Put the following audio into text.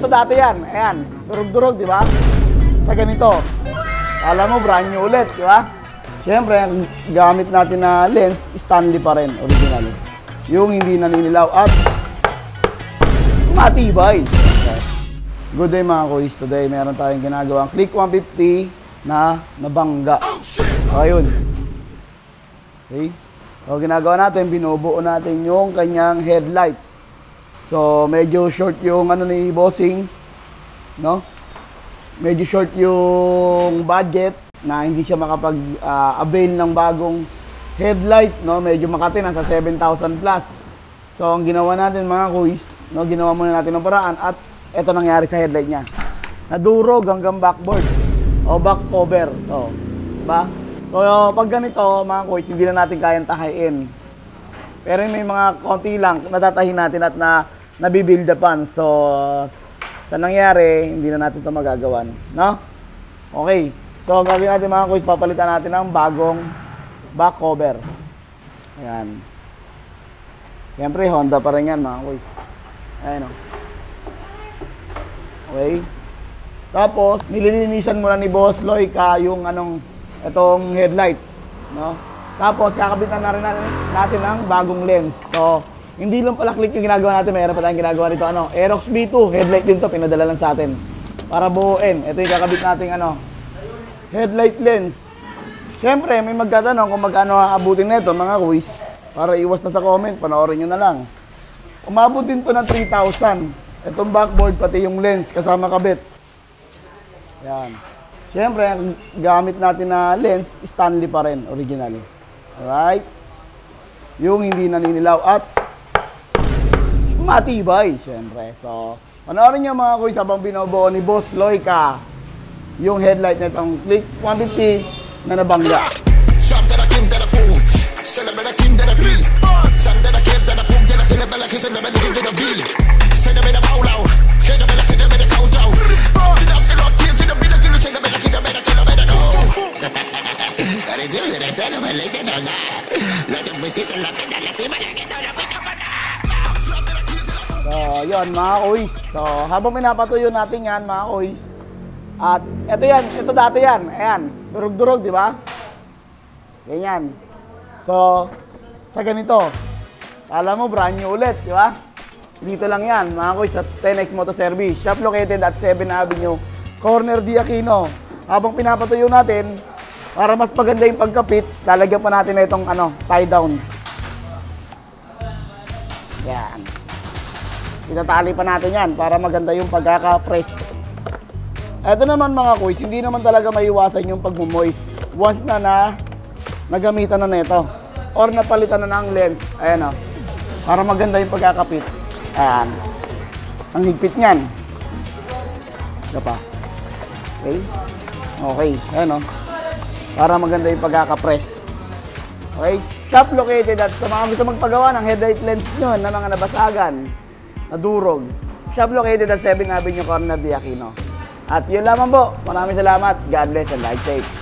ito dati yan. Ayan, durog-durog, di ba? Sa ganito. Alam mo, brand new ulit, di ba? Siyempre, ang gamit natin na lens, Stanley pa rin, original. Yung hindi naninilaw at matibay. Good day mga kuis. Today, meron tayong ginagawang Click 150 na nabangga. Ayun. Okay. So, ginagawa natin, binubuo natin yung kanyang headlight. So, medyo short yung ano ni bossing, no? Medyo short yung budget na hindi siya makapag-avail ng bagong headlight, no? Medyo makati, nasa 7,000 plus. So, ang ginawa natin mga kuis, no? Ginawa muna natin ng paraan at ito nangyari sa headlight niya. Nadurog hanggang backboard o back cover. So, diba? So, pag ganito, mga kuis, hindi na natin kayang tahayin. Pero may mga konti lang, natatahin natin at nabibuild upan. So, sa nangyari, hindi na natin ito magagawan. No? Okay. So, gagawin natin mga kuis, papalitan natin ng bagong back cover. Ayan. Siyempre, Honda pa rin yan mga kuis. Ayan o. Okay. Tapos, nililinisan muna ni Boss Loika yung itong headlight. No? Tapos, kakabitan na rin natin ang bagong lens. So, hindi lang pala click yung ginagawa natin. Mayroon pa tayong ginagawa dito. Aerox B2. Headlight din to. Pinadala lang sa atin. Para buuin. Ito yung kakabit natin headlight lens. Siyempre, may magtatanong kung magkano aabutin nito mga kuis. Para iwas na sa comment, panoorin nyo na lang. Umabot din to ng 3,000. Itong backboard, pati yung lens, kasama kabit. Yan. Siyempre, ang gamit natin na lens, Stanley pa rin, original. Alright? Yung hindi naninilaw at matibay, siyempre. So, panoorin nyo mga kuis habang binubuo ni Boss Loika yung headlight na itong Click 150 na nabangga. So, yun mga kuis. So, habang pinapatuyo natin yan mga kuis, at ito yan, ito dati yan. Ayan, durog-durog, di ba? Ganyan. So, sa ganito. Alam mo, brand new ulit, di ba? Dito lang yan, mga kuis, sa 10X Moto Service. Shop located at 7 Avenue, Corner D. Aquino. Habang pinapatuyo natin, para mas maganda yung pagkapit, lalagyan pa natin na itong tie down. Yan. Itatali pa natin yan para maganda yung pagkaka-press. Ito naman mga kuis, hindi naman talaga maiwasan yung pagmumoist once na nagamitan na nito or napalitan na ng lens. Ayan o. Para maganda yung pagkakapit. Ayan. Ang higpit niyan. Isa pa. Okay. Okay. Ayan o. Para maganda yung pagkakapress. Okay. Shop located at sa mga gusto magpagawa ng headlight lens nyo na mga nabasagan, nadurog. Shop located at 7 Avenue, Corner D. Aquino. At yun lamang po. Maraming salamat. God bless and life safe.